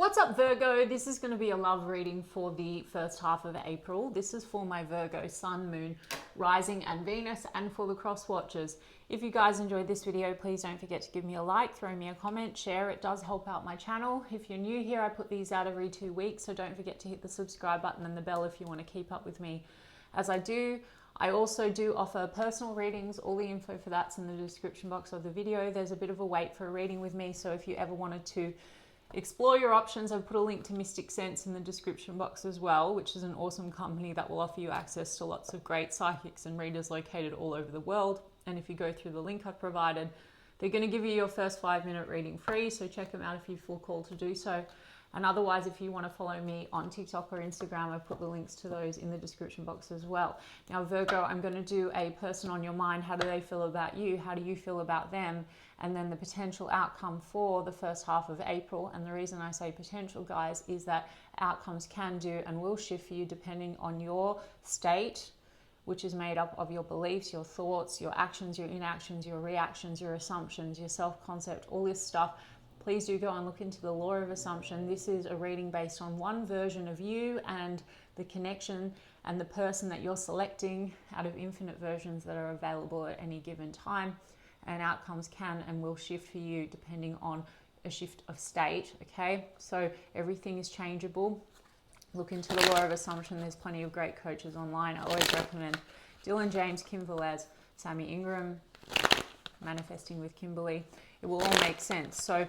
What's up, Virgo? This is going to be a love reading for the first half of April. This is for my Virgo Sun, Moon, Rising and Venus, and for the cross watchers. If you guys enjoyed this video, please don't forget to give me a like, throw me a comment, share. It does help out my channel. If you're new here, I put these out every 2 weeks, so don't forget to hit the subscribe button and the bell if you want to keep up with me as I do. I also do offer personal readings. All the info for that's in the description box of the video. There's a bit of a wait for a reading with me, so if you ever wanted to explore your options, I've put a link to Mystic Sense in the description box as well, which is an awesome company that will offer you access to lots of great psychics and readers located all over the world. And if you go through the link I've provided, they're going to give you your first 5-minute reading free, so check them out if you feel called to do so. And otherwise, if you want to follow me on TikTok or Instagram, I've put the links to those in the description box as well. Now, Virgo, I'm going to do a person on your mind. How do they feel about you? How do you feel about them? And then the potential outcome for the first half of April. And the reason I say potential, guys, is that outcomes can do and will shift for you depending on your state, which is made up of your beliefs, your thoughts, your actions, your inactions, your reactions, your assumptions, your self-concept, all this stuff. Please do go and look into the law of assumption. This is a reading based on one version of you and the connection and the person that you're selecting out of infinite versions that are available at any given time. And outcomes can and will shift for you depending on a shift of state, okay? So everything is changeable. Look into the law of assumption. There's plenty of great coaches online. I always recommend Dylan James, Kim Velez, Sammy Ingram, Manifesting with Kimberly. It will all make sense. So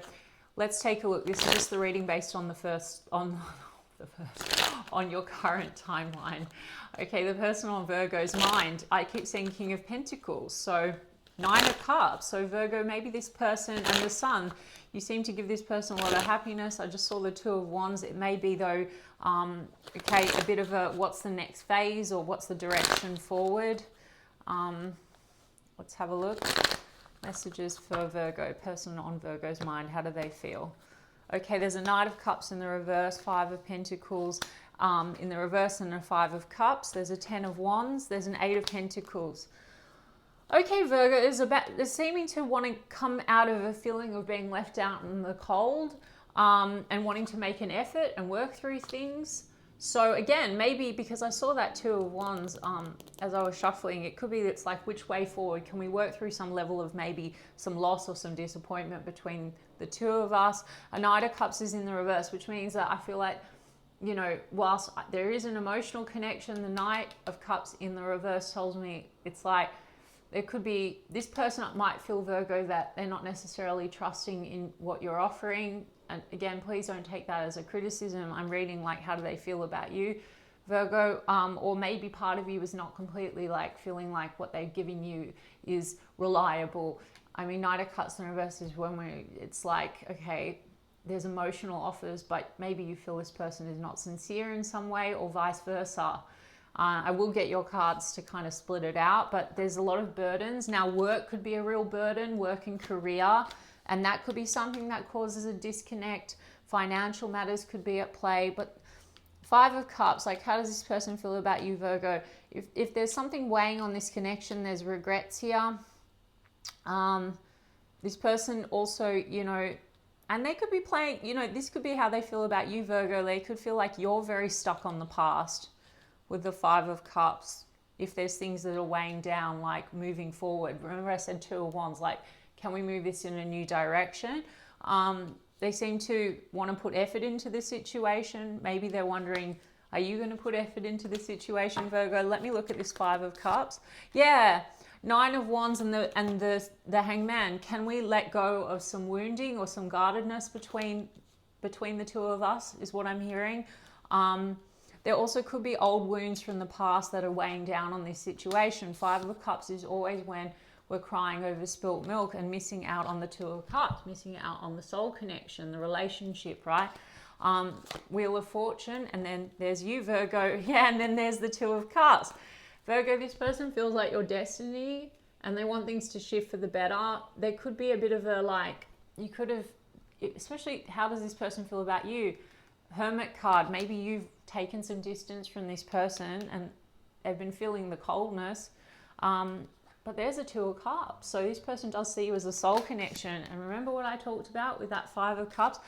let's take a look. This is just the reading based on on your current timeline. Okay, the person on Virgo's mind. I keep saying King of Pentacles. So 9 of Cups. So Virgo, maybe this person and the Sun, you seem to give this person a lot of happiness. I just saw the 2 of Wands. It may be though, okay, a bit of a what's the next phase or what's the direction forward. Let's have a look. Messages for Virgo, person on Virgo's mind. How do they feel? Okay, there's a Knight of Cups in the reverse, 5 of Pentacles in the reverse, and a 5 of Cups. There's a 10 of Wands. There's an 8 of Pentacles. Okay, Virgo is seeming to want to come out of a feeling of being left out in the cold and wanting to make an effort and work through things. So again, maybe because I saw that 2 of Wands as I was shuffling, it could be it's like, which way forward? Can we work through some level of maybe some loss or some disappointment between the 2 of us? A Knight of Cups is in the reverse, which means that I feel like, you know, whilst there is an emotional connection, the Knight of Cups in the reverse tells me it's like, there could be, this person might feel, Virgo, that they're not necessarily trusting in what you're offering. And again, please don't take that as a criticism. I'm reading like, how do they feel about you, Virgo? Or maybe part of you is not completely like feeling like what they're giving you is reliable. I mean, Knight of Cups in reverse is when it's like, okay, there's emotional offers, but maybe you feel this person is not sincere in some way, or vice versa. I will get your cards to kind of split it out, but there's a lot of burdens. Now, work could be a real burden, work and career, and that could be something that causes a disconnect. Financial matters could be at play, but 5 of Cups, like, how does this person feel about you, Virgo? If there's something weighing on this connection, there's regrets here. This person also, you know, and they could be playing, you know, this could be how they feel about you, Virgo. They could feel like you're very stuck on the past with the 5 of Cups. If there's things that are weighing down, like moving forward. Remember I said 2 of Wands, like, can we move this in a new direction? They seem to want to put effort into this situation. Maybe they're wondering, are you going to put effort into this situation, Virgo? Let me look at this 5 of Cups. Yeah, 9 of Wands and the Hangman. Can we let go of some wounding or some guardedness between the 2 of us, is what I'm hearing. There also could be old wounds from the past that are weighing down on this situation. 5 of Cups is always when we're crying over spilt milk and missing out on the 2 of Cups, missing out on the soul connection, the relationship, right? Wheel of Fortune, and then there's you, Virgo. Yeah, and then there's the 2 of Cups. Virgo, this person feels like your destiny and they want things to shift for the better. There could be a bit of a, like, you could have, especially, how does this person feel about you? Hermit card, maybe you've taken some distance from this person and they've been feeling the coldness. But there's a 2 of Cups. So this person does see you as a soul connection. And remember what I talked about with that 5 of Cups?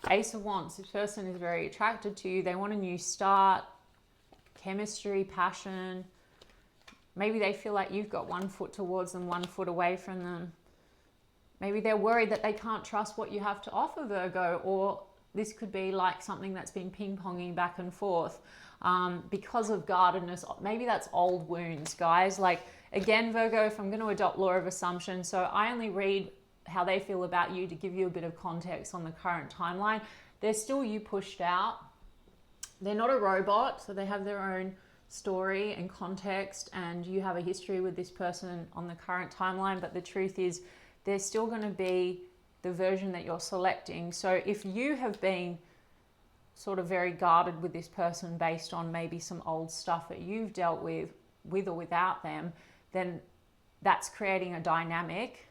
Ace of Wands, this person is very attracted to you. They want a new start, chemistry, passion. Maybe they feel like you've got 1 foot towards them, 1 foot away from them. Maybe they're worried that they can't trust what you have to offer, Virgo, or this could be like something that's been ping-ponging back and forth because of guardedness. Maybe that's old wounds, guys. Like, again, Virgo, if I'm going to adopt law of assumption, so I only read how they feel about you to give you a bit of context on the current timeline. They're still you pushed out. They're not a robot, so they have their own story and context, and you have a history with this person on the current timeline, but the truth is they're still going to be the version that you're selecting. So if you have been sort of very guarded with this person based on maybe some old stuff that you've dealt with or without them, then that's creating a dynamic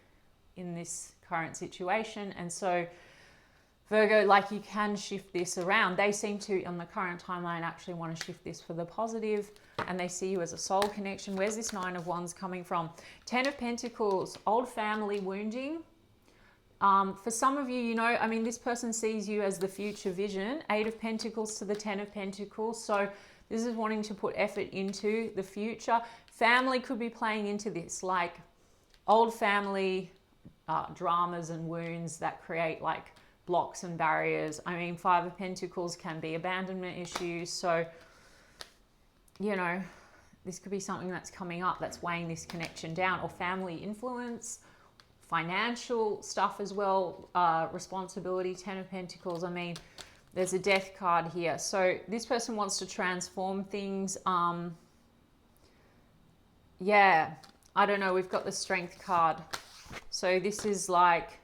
in this current situation. And so Virgo, like, you can shift this around. They seem to, on the current timeline, actually want to shift this for the positive, and they see you as a soul connection. Where's this 9 of Wands coming from? 10 of Pentacles, old family wounding. For some of you, you know, I mean, this person sees you as the future vision. 8 of Pentacles to the 10 of Pentacles. So this is wanting to put effort into the future. Family could be playing into this, like old family dramas and wounds that create like blocks and barriers. I mean, 5 of Pentacles can be abandonment issues. So, you know, this could be something that's coming up that's weighing this connection down, or family influence, financial stuff as well, responsibility. 10 of Pentacles, I mean, there's a death card here. So this person wants to transform things. Yeah, I don't know. We've got the Strength card. So this is like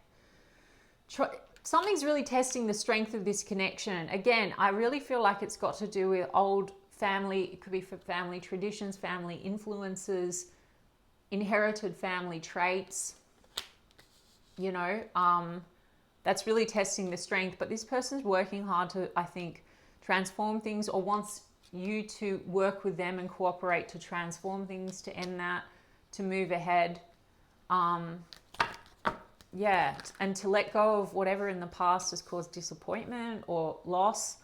something's really testing the strength of this connection. Again, I really feel like it's got to do with old family. It could be for family traditions, family influences, inherited family traits. You know, that's really testing the strength. But this person's working hard to, I think, transform things, or wants you to work with them and cooperate to transform things, to end that, to move ahead. Yeah, and to let go of whatever in the past has caused disappointment or loss.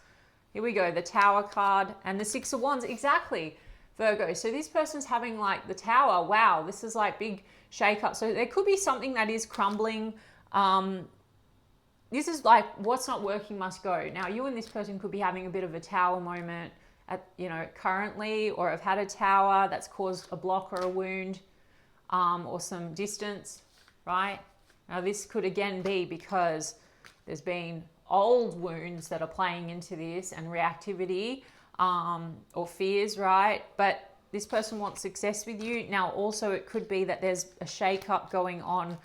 Here we go, the Tower card and the 6 of Wands. Exactly, Virgo. So this person's having like the Tower. Wow, this is like big shake up. So there could be something that is crumbling. This is like what's not working must go. Now you and this person could be having a bit of a Tower moment at, you know, currently, or have had a Tower that's caused a block or a wound, or some distance, right? Now this could again be because there's been old wounds that are playing into this, and reactivity, or fears, right? But this person wants success with you. Now also it could be that there's a shake-up going on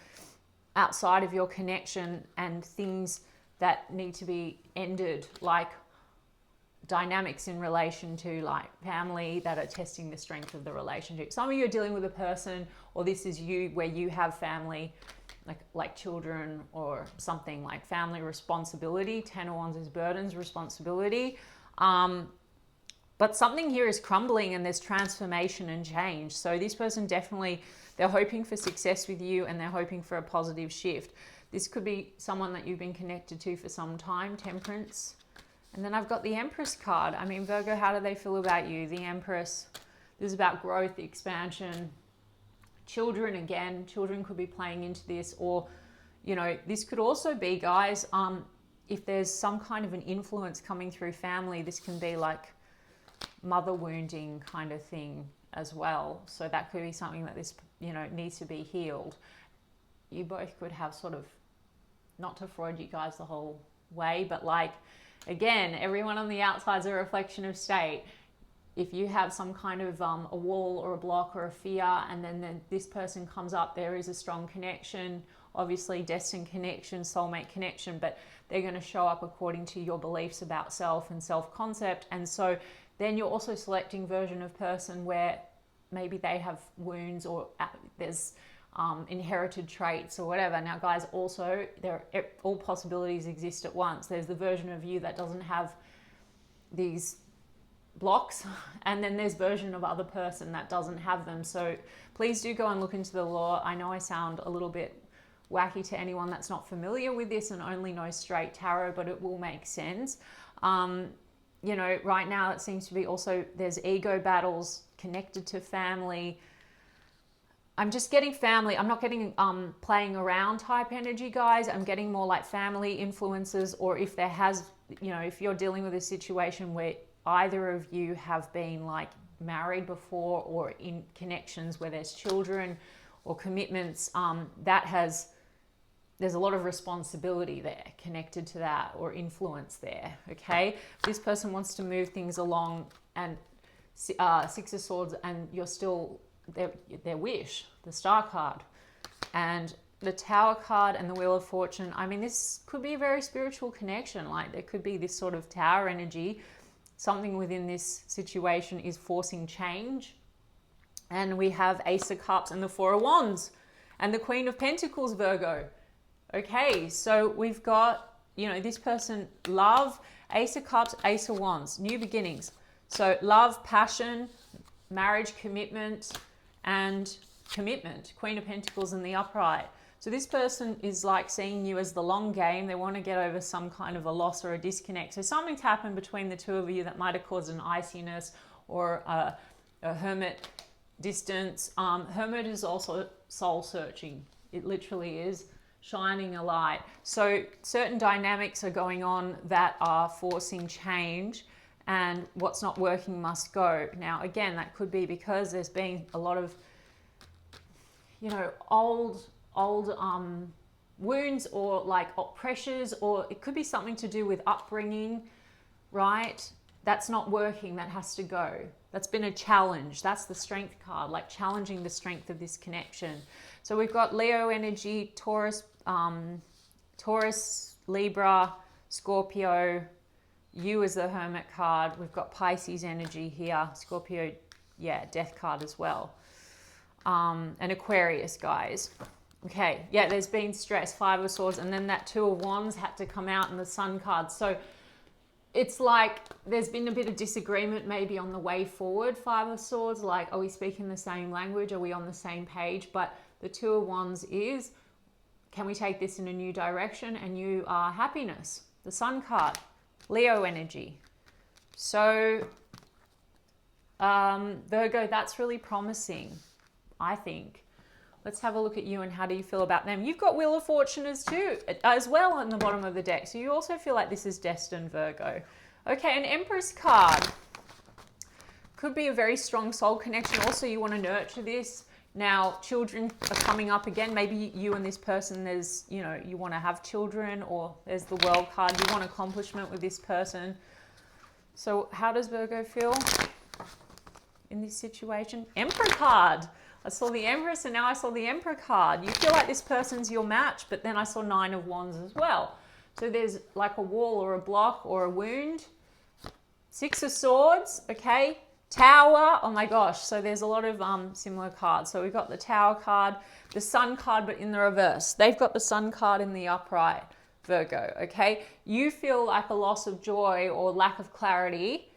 outside of your connection, and things that need to be ended, like dynamics in relation to like family that are testing the strength of the relationship. Some of you are dealing with a person, or this is you where you have family, like children or something, like family responsibility. 10 of Wands is burdens, responsibility. But something here is crumbling, and there's transformation and change. So this person definitely, they're hoping for success with you, and they're hoping for a positive shift. This could be someone that you've been connected to for some time. Temperance. And then I've got the Empress card. I mean, Virgo, how do they feel about you? The Empress. This is about growth, expansion. Children, again, children could be playing into this, or, you know, this could also be, guys, if there's some kind of an influence coming through family, this can be like mother wounding kind of thing as well. So that could be something that this, you know, needs to be healed. You both could have sort of, not to Freud you guys the whole way, but like, again, everyone on the outside is a reflection of state. If you have some kind of a wall or a block or a fear, and then this person comes up, there is a strong connection, obviously destined connection, soulmate connection, but they're going to show up according to your beliefs about self and self-concept. And so then you're also selecting version of person where maybe they have wounds, or there's inherited traits or whatever. Now, guys, also all possibilities exist at once. There's the version of you that doesn't have these blocks, and then there's version of other person that doesn't have them. So please do go and look into the law. I know I sound a little bit wacky to anyone that's not familiar with this and only knows straight tarot, but it will make sense. You know, right now it seems to be also there's ego battles connected to family. I'm just getting family. I'm not getting playing around type energy, guys. I'm getting more like family influences, or if there has, you know, if you're dealing with a situation where either of you have been like married before or in connections where there's children or commitments, there's a lot of responsibility there connected to that, or influence there, okay? This person wants to move things along, and Six of Swords, and you're still their wish, the Star card, and the Tower card, and the Wheel of Fortune. I mean, this could be a very spiritual connection. Like, there could be this sort of Tower energy. Something within this situation is forcing change. And we have Ace of Cups and the Four of Wands and the Queen of Pentacles, Virgo. Okay, so we've got, you know, this person, love, Ace of Cups, Ace of Wands, new beginnings. So love, passion, marriage, commitment, and commitment, Queen of Pentacles in the upright. So this person is like seeing you as the long game. They want to get over some kind of a loss or a disconnect. So something's happened between the two of you that might have caused an iciness or a hermit distance. Hermit is also soul searching. It literally is shining a light. So certain dynamics are going on that are forcing change, and what's not working must go. Now, again, that could be because there's been a lot of, you know, old wounds, or like pressures, or it could be something to do with upbringing, right? That's not working. That has to go. That's been a challenge. That's the Strength card, like challenging the strength of this connection. So we've got Leo energy, Taurus, Libra, Scorpio. You as the Hermit card. We've got Pisces energy here. Scorpio, yeah, Death card as well. And Aquarius, guys. Okay, yeah, there's been stress, Five of Swords, and then that Two of Wands had to come out in the Sun card. So it's like there's been a bit of disagreement maybe on the way forward, Five of Swords, like, are we speaking the same language? Are we on the same page? But the Two of Wands is, can we take this in a new direction? And you are happiness, the Sun card, Leo energy. So Virgo, that's really promising, I think. Let's have a look at you and how do you feel about them. You've got Wheel of Fortune as well on the bottom of the deck. So you also feel like this is destined, Virgo. Okay, an Empress card. Could be a very strong soul connection. Also, you want to nurture this. Now, children are coming up again. Maybe you and this person, there's, you know, you want to have children, or there's the World card. You want accomplishment with this person. So how does Virgo feel in this situation? Emperor card. I saw the Empress and now I saw the Emperor card. You feel like this person's your match, but then I saw Nine of Wands as well. So there's like a wall or a block or a wound. Six of Swords, okay. Tower, oh my gosh. So there's a lot of similar cards. So we've got the Tower card, the Sun card, but in the reverse. They've got the Sun card in the upright, Virgo, okay. You feel like a loss of joy or lack of clarity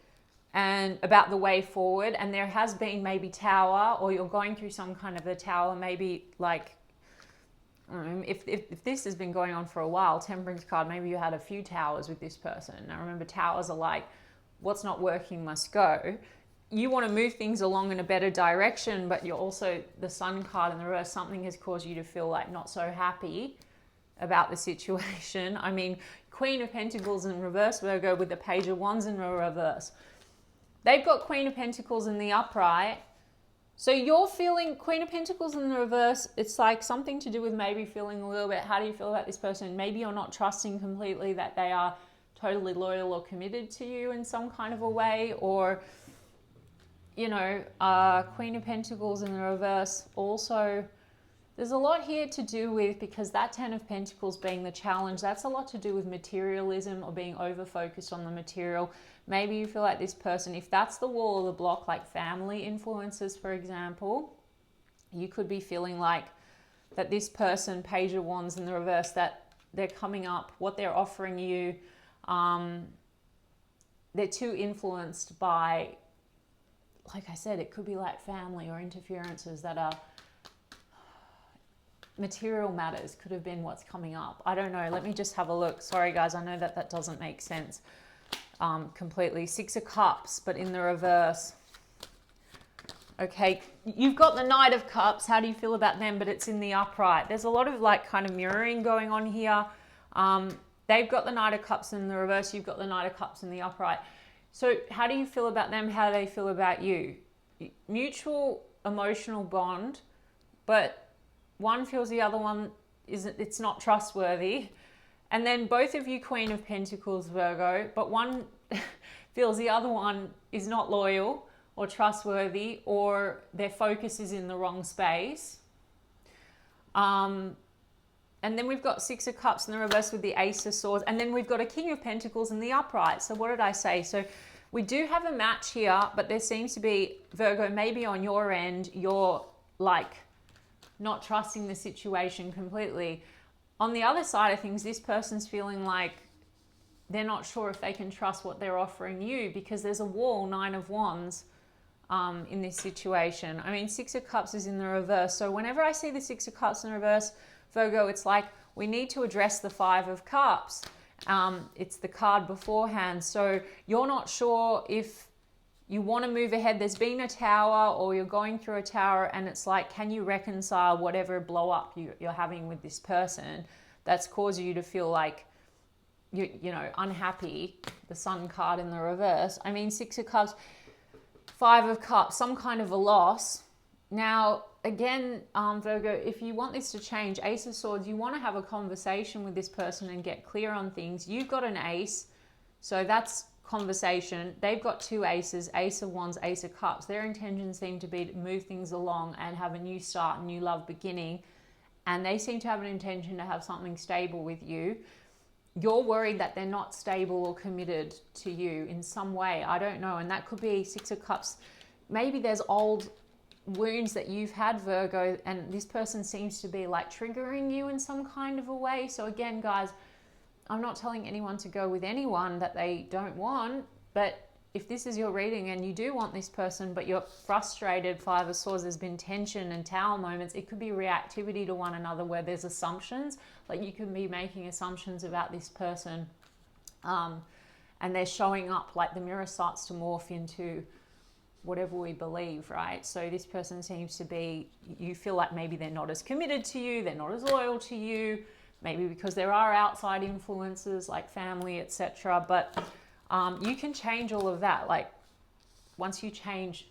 and about the way forward, and there has been maybe Tower, or you're going through some kind of a Tower, maybe like, if this has been going on for a while, Temperance card, maybe you had a few Towers with this person. Now remember, Towers are like, what's not working must go. You want to move things along in a better direction, but you're also, the Sun card in the reverse, something has caused you to feel like not so happy about the situation. I mean, Queen of Pentacles in reverse, Virgo, with the Page of Wands in reverse. They've got Queen of Pentacles in the upright. So you're feeling Queen of Pentacles in the reverse. It's like something to do with maybe feeling a little bit, how do you feel about this person? Maybe you're not trusting completely that they are totally loyal or committed to you in some kind of a way. Or, you know, Queen of Pentacles in the reverse also, there's a lot here to do with, because that Ten of Pentacles being the challenge, that's a lot to do with materialism or being over-focused on the material. Maybe you feel like this person, if that's the wall or the block, like family influences, for example, you could be feeling like that this person, Page of Wands in the reverse, that they're coming up, what they're offering you, they're too influenced by, like I said, it could be like family or interferences that are material matters could have been what's coming up. I don't know. Let me just have a look. Sorry, guys. I know that that doesn't make sense completely. 6 of Cups, but in the reverse. Okay, you've got the Knight of Cups. How do you feel about them? But it's in the upright. There's a lot of like kind of mirroring going on here. They've got the Knight of Cups in the reverse. You've got the Knight of Cups in the upright. So how do you feel about them? How do they feel about you? Mutual emotional bond, but one feels the other one isn't, it's not trustworthy. And then both of you Queen of Pentacles, Virgo, but one feels the other one is not loyal or trustworthy, or their focus is in the wrong space. And then we've got 6 of Cups in the reverse with the Ace of Swords. And then we've got a King of Pentacles in the upright. So what did I say? So we do have a match here, but there seems to be, Virgo, maybe on your end, you're like not trusting the situation completely. On the other side of things, this person's feeling like they're not sure if they can trust what they're offering you, because there's a wall, 9 of Wands, in this situation. I mean, 6 of Cups is in the reverse. So whenever I see the 6 of Cups in reverse, Virgo, it's like we need to address the 5 of Cups. It's the card beforehand. So you're not sure if you want to move ahead. There's been a tower, or you're going through a tower, and it's like, can you reconcile whatever blow up you're having with this person that's caused you to feel like you know, unhappy? The Sun card in the reverse. I mean, 6 of Cups, 5 of Cups, some kind of a loss. Now, again, Virgo, if you want this to change, Ace of Swords, you want to have a conversation with this person and get clear on things. You've got an ace, so that's conversation. They've got 2 aces, Ace of Wands, Ace of Cups. Their intentions seem to be to move things along and have a new start, a new love beginning. And they seem to have an intention to have something stable with you. You're worried that they're not stable or committed to you in some way. I don't know. And that could be 6 of Cups. Maybe there's old wounds that you've had, Virgo, and this person seems to be like triggering you in some kind of a way. So again, guys, I'm not telling anyone to go with anyone that they don't want, but if this is your reading and you do want this person, but you're frustrated, 5 of Swords, there's been tension and tower moments, it could be reactivity to one another where there's assumptions, like you can be making assumptions about this person, and they're showing up, like the mirror starts to morph into whatever we believe, right? So this person seems to be, you feel like maybe they're not as committed to you, they're not as loyal to you, maybe because there are outside influences like family, etc. But you can change all of that. Like once you change,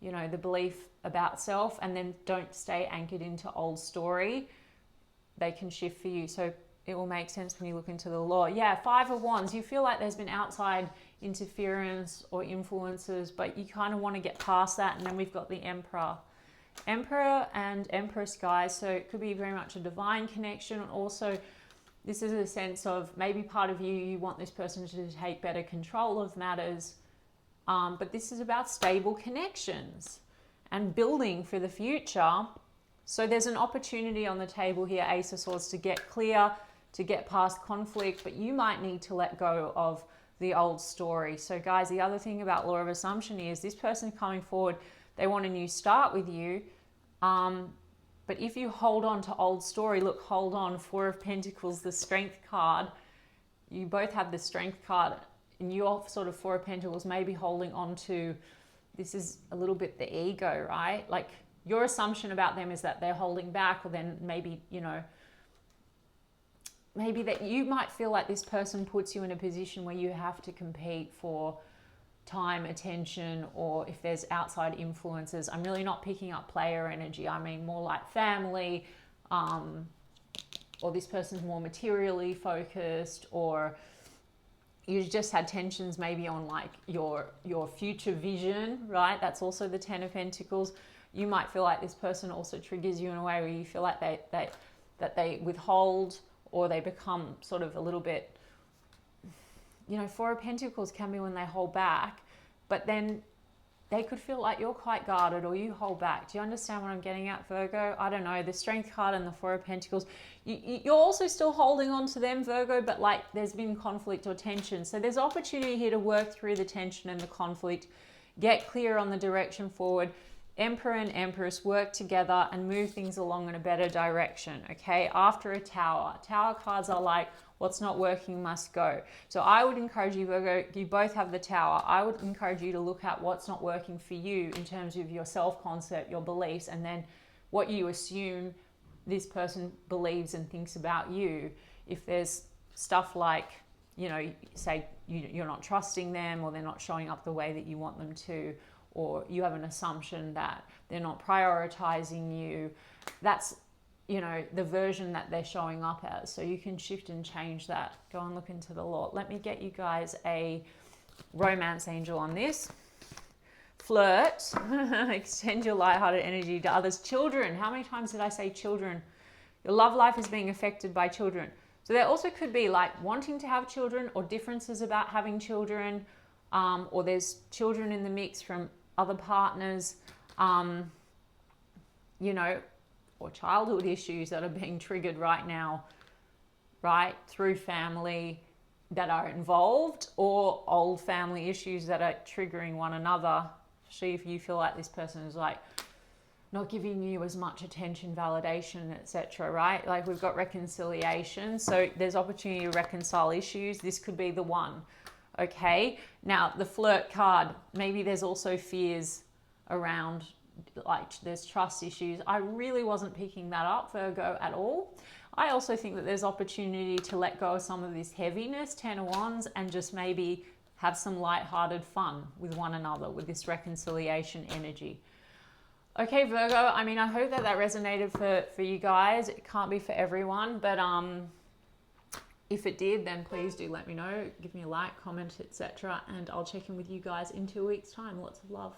you know, the belief about self, and then don't stay anchored into old story, they can shift for you. So it will make sense when you look into the law. Yeah, 5 of Wands, you feel like there's been outside interference or influences, but you kind of want to get past that. And then we've got the Emperor. Emperor and Empress, guys, so it could be very much a divine connection. And also this is a sense of maybe part of you want this person to take better control of matters, but this is about stable connections and building for the future. So there's an opportunity on the table here, Ace of Swords, to get clear, to get past conflict, but you might need to let go of the old story. So guys, the other thing about law of assumption is this person coming forward, they want a new start with you. But if you hold on to old story, look, hold on, 4 of Pentacles, the Strength card. You both have the Strength card, and you're sort of 4 of Pentacles, maybe holding on to, this is a little bit the ego, right? Like your assumption about them is that they're holding back, or then maybe, you know, maybe that you might feel like this person puts you in a position where you have to compete for time, attention, or if there's outside influences. I'm really not picking up player energy. I mean more like family, or this person's more materially focused, or you just had tensions maybe on like your future vision, right? That's also the 10 of Pentacles. You might feel like this person also triggers you in a way where you feel like they withhold, or they become sort of a little bit, you know, 4 of Pentacles can be when they hold back, but then they could feel like you're quite guarded or you hold back. Do you understand what I'm getting at, Virgo? I don't know. The Strength card and the 4 of Pentacles, you're also still holding on to them, Virgo, but like there's been conflict or tension. So there's opportunity here to work through the tension and the conflict, get clear on the direction forward. Emperor and Empress work together and move things along in a better direction, okay? After a Tower. Tower cards are like, what's not working must go. So I would encourage you, Virgo, you both have the Tower. I would encourage you to look at what's not working for you in terms of your self-concept, your beliefs, and then what you assume this person believes and thinks about you. If there's stuff like, you know, say you're not trusting them, or they're not showing up the way that you want them to, or you have an assumption that they're not prioritizing you, that's, you know, the version that they're showing up as. So you can shift and change that. Go and look into the Lord. Let me get you guys a romance angel on this. Flirt. Extend your lighthearted energy to others. Children. How many times did I say children? Your love life is being affected by children. So there also could be like wanting to have children, or differences about having children, or there's children in the mix from other partners, you know, or childhood issues that are being triggered right now, right, through family that are involved, or old family issues that are triggering one another. See if you feel like this person is like not giving you as much attention, validation, etc., right? Like we've got reconciliation. So there's opportunity to reconcile issues. This could be the one. Okay, now the Flirt card, maybe there's also fears around, like there's trust issues. I really wasn't picking that up, Virgo, at all. I also think that there's opportunity to let go of some of this heaviness, 10 of Wands, and just maybe have some lighthearted fun with one another with this reconciliation energy. Okay, Virgo, I mean, I hope that that resonated for you guys. It can't be for everyone, but if it did, then please do let me know. Give me a like, comment, etc. And I'll check in with you guys in 2 weeks' time. Lots of love.